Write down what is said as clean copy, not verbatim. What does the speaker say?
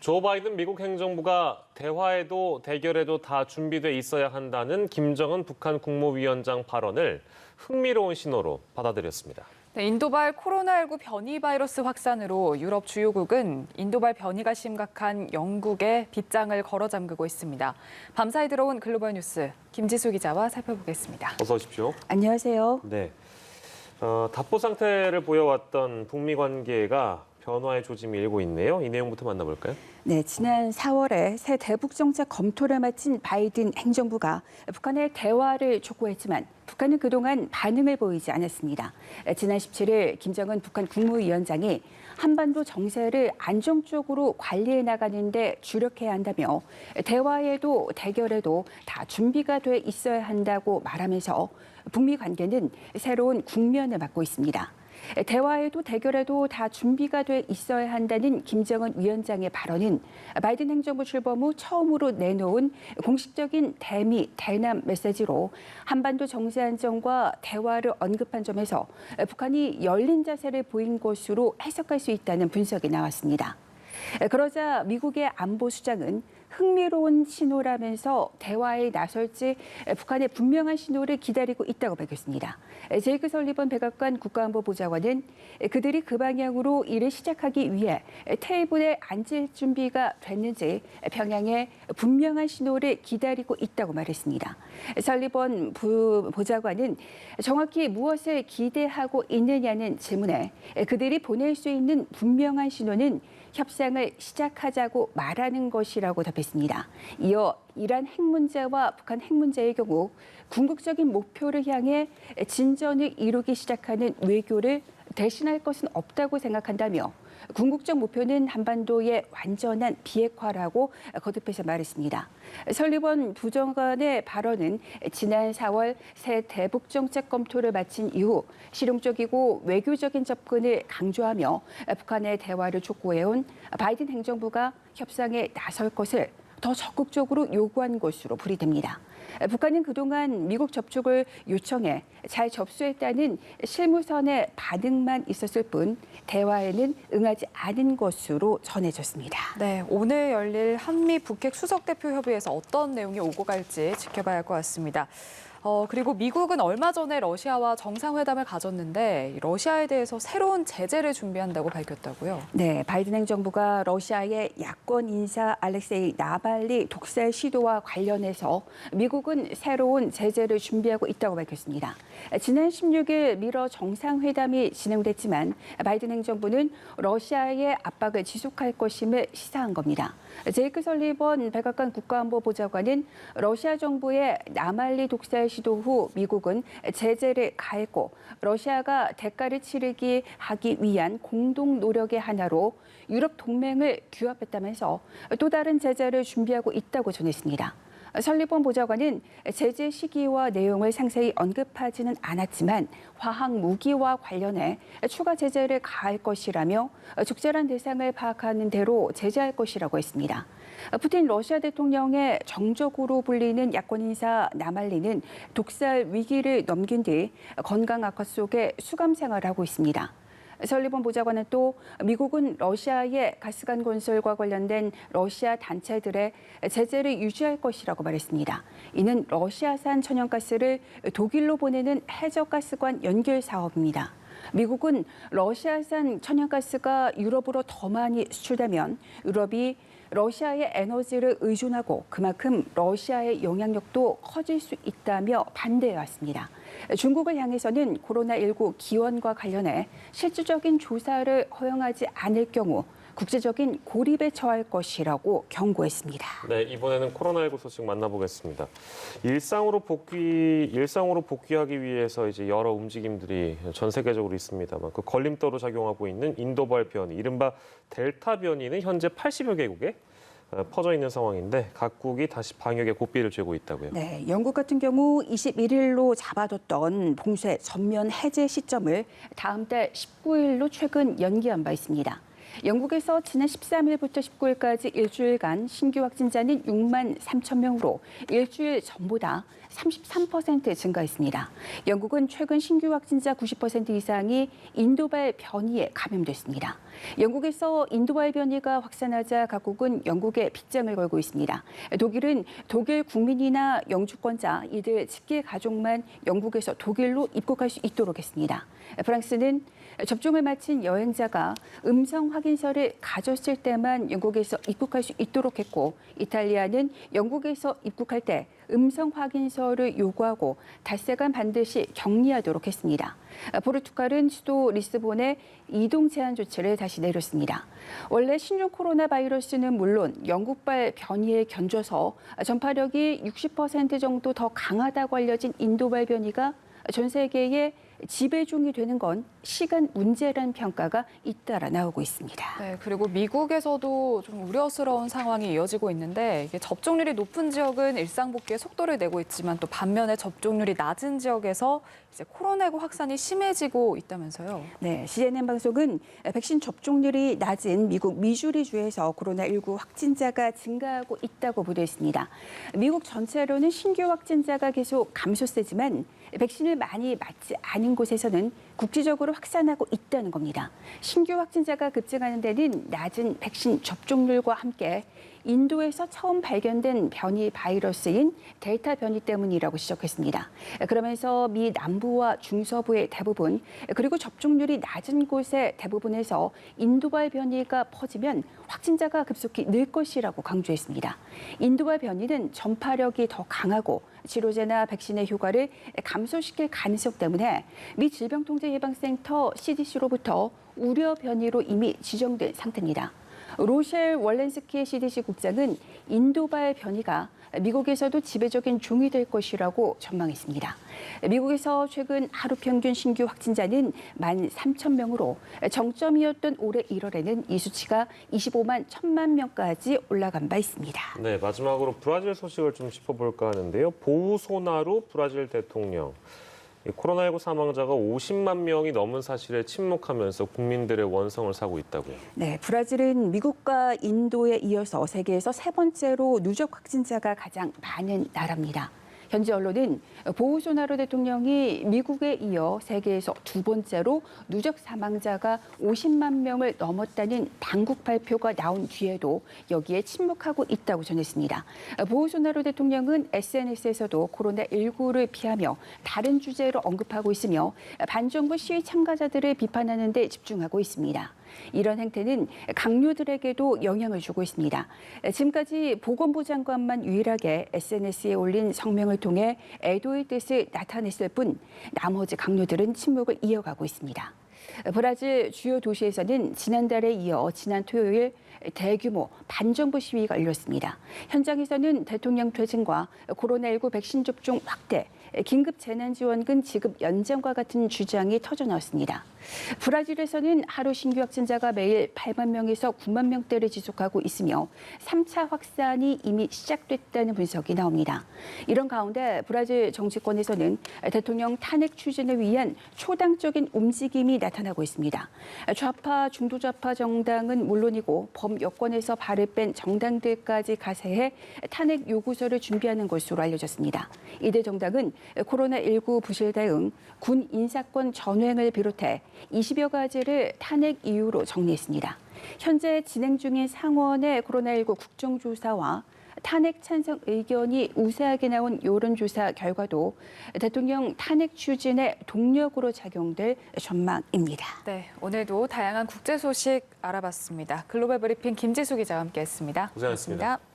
조 바이든 미국 행정부가 대화에도 대결에도 다 준비돼 있어야 한다는 김정은 북한 국무위원장 발언을 흥미로운 신호로 받아들였습니다. 네, 인도발 코로나19 변이 바이러스 확산으로 유럽 주요국은 인도발 변이가 심각한 영국에 빗장을 걸어 잠그고 있습니다. 밤사이 들어온 글로벌 뉴스 김지수 기자와 살펴보겠습니다. 어서 오십시오. 안녕하세요. 네, 답보 상태를 보여왔던 북미 관계가 변화의 조짐이 일고 있네요. 이 내용부터 만나볼까요? 네, 지난 4월에 새 대북 정책 검토를 마친 바이든 행정부가 북한의 대화를 촉구했지만 북한은 그동안 반응을 보이지 않았습니다. 지난 17일 김정은 북한 국무위원장이 한반도 정세를 안정적으로 관리해 나가는 데 주력해야 한다며 대화에도 대결에도 다 준비가 돼 있어야 한다고 말하면서 북미 관계는 새로운 국면을 맞고 있습니다. 대화에도 대결에도 다 준비가 돼 있어야 한다는 김정은 위원장의 발언은 바이든 행정부 출범 후 처음으로 내놓은 공식적인 대미, 대남 메시지로 한반도 정세 안정과 대화를 언급한 점에서 북한이 열린 자세를 보인 것으로 해석할 수 있다는 분석이 나왔습니다. 그러자 미국의 안보수장은 흥미로운 신호라면서 대화에 나설지 북한의 분명한 신호를 기다리고 있다고 밝혔습니다. 제이크 설리번 백악관 국가안보보좌관은 그들이 그 방향으로 일을 시작하기 위해 테이블에 앉을 준비가 됐는지 평양에 분명한 신호를 기다리고 있다고 말했습니다. 설리번 보좌관은 정확히 무엇을 기대하고 있느냐는 질문에 그들이 보낼 수 있는 분명한 신호는 협상을 시작하자고 말하는 것이라고 답했습니다. 이어 이란 핵 문제와 북한 핵 문제의 경우 궁극적인 목표를 향해 진전을 이루기 시작하는 외교를 대신할 것은 없다고 생각한다며 궁극적 목표는 한반도의 완전한 비핵화라고 거듭해서 말했습니다. 설리번 부장관의 발언은 지난 4월 새 대북 정책 검토를 마친 이후 실용적이고 외교적인 접근을 강조하며 북한의 대화를 촉구해온 바이든 행정부가 협상에 나설 것을 더 적극적으로 요구한 것으로 풀이됩니다. 북한은 그동안 미국 접촉을 요청해 잘 접수했다는 실무선의 반응만 있었을 뿐 대화에는 응하지 않은 것으로 전해졌습니다. 네, 오늘 열릴 한미 북핵 수석대표 협의에서 어떤 내용이 오고 갈지 지켜봐야 할 것 같습니다. 그리고 미국은 얼마 전에 러시아와 정상회담을 가졌는데 러시아에 대해서 새로운 제재를 준비한다고 밝혔다고요? 네, 바이든 행정부가 러시아의 야권 인사 알렉세이 나발리 독살 시도와 관련해서 미국은 새로운 제재를 준비하고 있다고 밝혔습니다. 지난 16일 미러 정상회담이 진행됐지만 바이든 행정부는 러시아의 압박을 지속할 것임을 시사한 겁니다. 제이크 설리번 백악관 국가안보보좌관은 러시아 정부의 나말리 독살 시도 후 미국은 제재를 가했고 러시아가 대가를 치르기 하기 위한 공동 노력의 하나로 유럽 동맹을 규합했다면서 또 다른 제재를 준비하고 있다고 전했습니다. 설리번 보좌관은 제재 시기와 내용을 상세히 언급하지는 않았지만 화학 무기와 관련해 추가 제재를 가할 것이라며 적절한 대상을 파악하는 대로 제재할 것이라고 했습니다. 푸틴 러시아 대통령의 정적으로 불리는 야권 인사 나말리는 독살 위기를 넘긴 뒤 건강 악화 속에 수감 생활을 하고 있습니다. 설리번 보좌관은 또 미국은 러시아의 가스관 건설과 관련된 러시아 단체들의 제재를 유지할 것이라고 말했습니다. 이는 러시아산 천연가스를 독일로 보내는 해저가스관 연결 사업입니다. 미국은 러시아산 천연가스가 유럽으로 더 많이 수출되면 유럽이 러시아의 에너지를 의존하고 그만큼 러시아의 영향력도 커질 수 있다며 반대해왔습니다. 중국을 향해서는 코로나19 기원과 관련해 실질적인 조사를 허용하지 않을 경우 국제적인 고립에 처할 것이라고 경고했습니다. 네, 이번에는 코로나19 소식 만나보겠습니다. 일상으로 복귀하기 위해서 이제 여러 움직임들이 전 세계적으로 있습니다만 그 걸림돌로 작용하고 있는 인도발 변이, 이른바 델타 변이는 현재 80여 개국에 퍼져 있는 상황인데 각국이 다시 방역에 고삐를 쥐고 있다고요. 네, 영국 같은 경우 21일로 잡아뒀던 봉쇄 전면 해제 시점을 다음 달 19일로 최근 연기한 바 있습니다. 영국에서 지난 13일부터 19일까지 일주일간 신규 확진자는 6만 3천 명으로 일주일 전보다 33% 증가했습니다. 영국은 최근 신규 확진자 90% 이상이 인도발 변이에 감염됐습니다. 영국에서 인도발 변이가 확산하자 각국은 영국에 빗장을 걸고 있습니다. 독일은 독일 국민이나 영주권자 이들 직계 가족만 영국에서 독일로 입국할 수 있도록 했습니다. 프랑스는 접종을 마친 여행자가 음성 확인서를 가졌을 때만 영국에서 입국할 수 있도록 했고, 이탈리아는 영국에서 입국할 때 음성 확인서를 요구하고 닷새간 반드시 격리하도록 했습니다. 포르투갈은 수도 리스본에 이동 제한 조치를 다시 내렸습니다. 원래 신종 코로나 바이러스는 물론 영국발 변이에 견줘서 전파력이 60% 정도 더 강하다고 알려진 인도발 변이가 전 세계의 지배종이 되는 건 시간 문제라는 평가가 잇따라 나오고 있습니다. 네, 그리고 미국에서도 좀 우려스러운 상황이 이어지고 있는데 이게 접종률이 높은 지역은 일상 복귀에 속도를 내고 있지만 또 반면에 접종률이 낮은 지역에서 이제 코로나19 확산이 심해지고 있다면서요. 네, CNN 방송은 백신 접종률이 낮은 미국 미주리주에서 코로나19 확진자가 증가하고 있다고 보도했습니다. 미국 전체로는 신규 확진자가 계속 감소세지만 백신을 많이 맞지 않은 곳에서는 국지적으로 확산하고 있다는 겁니다. 신규 확진자가 급증하는 데는 낮은 백신 접종률과 함께 인도에서 처음 발견된 변이 바이러스인 델타 변이 때문이라고 지적했습니다. 그러면서 미 남부와 중서부의 대부분 그리고 접종률이 낮은 곳의 대부분에서 인도발 변이가 퍼지면 확진자가 급속히 늘 것이라고 강조했습니다. 인도발 변이는 전파력이 더 강하고 치료제나 백신의 효과를 감소시킬 가능성 때문에 미 질병통제예방센터 CDC로부터 우려 변이로 이미 지정된 상태입니다. 로셸 월렌스키 CDC 국장은 인도발 변이가 미국에서도 지배적인 종이 될 것이라고 전망했습니다. 미국에서 최근 하루 평균 신규 확진자는 13,000명으로 정점이었던 올해 1월에는 이 수치가 25만 1,000만 명까지 올라간 바 있습니다. 네, 마지막으로 브라질 소식을 좀 짚어볼까 하는데요. 보우소나루 브라질 대통령. 코로나19 사망자가 50만 명이 넘은 사실에 침묵하면서 국민들의 원성을 사고 있다고요. 네, 브라질은 미국과 인도에 이어서 세계에서 세 번째로 누적 확진자가 가장 많은 나라입니다. 현지 언론은 보우소나루 대통령이 미국에 이어 세계에서 두 번째로 누적 사망자가 50만 명을 넘었다는 당국 발표가 나온 뒤에도 여기에 침묵하고 있다고 전했습니다. 보우소나루 대통령은 SNS에서도 코로나19를 피하며 다른 주제로 언급하고 있으며 반정부 시위 참가자들을 비판하는 데 집중하고 있습니다. 이런 행태는 강요들에게도 영향을 주고 있습니다. 지금까지 보건부 장관만 유일하게 SNS에 올린 성명을 통해 애도의 뜻을 나타냈을 뿐 나머지 강요들은 침묵을 이어가고 있습니다. 브라질 주요 도시에서는 지난달에 이어 지난 토요일 대규모 반정부 시위가 열렸습니다. 현장에서는 대통령 퇴진과 코로나19 백신 접종 확대, 긴급 재난지원금 지급 연장과 같은 주장이 터져나왔습니다. 브라질에서는 하루 신규 확진자가 매일 8만 명에서 9만 명대를 지속하고 있으며 3차 확산이 이미 시작됐다는 분석이 나옵니다. 이런 가운데 브라질 정치권에서는 대통령 탄핵 추진을 위한 초당적인 움직임이 나타나고 있습니다. 좌파, 중도좌파 정당은 물론이고 범여권에서 발을 뺀 정당들까지 가세해 탄핵 요구서를 준비하는 것으로 알려졌습니다. 이들 정당은 코로나19 부실 대응, 군 인사권 전횡을 비롯해 20여 가지를 탄핵 이유로 정리했습니다. 현재 진행 중인 상원의 코로나19 국정조사와 탄핵 찬성 의견이 우세하게 나온 여론조사 결과도 대통령 탄핵 추진의 동력으로 작용될 전망입니다. 네, 오늘도 다양한 국제 소식 알아봤습니다. 글로벌 브리핑 김지수 기자와 함께했습니다. 고생하셨습니다. 고맙습니다.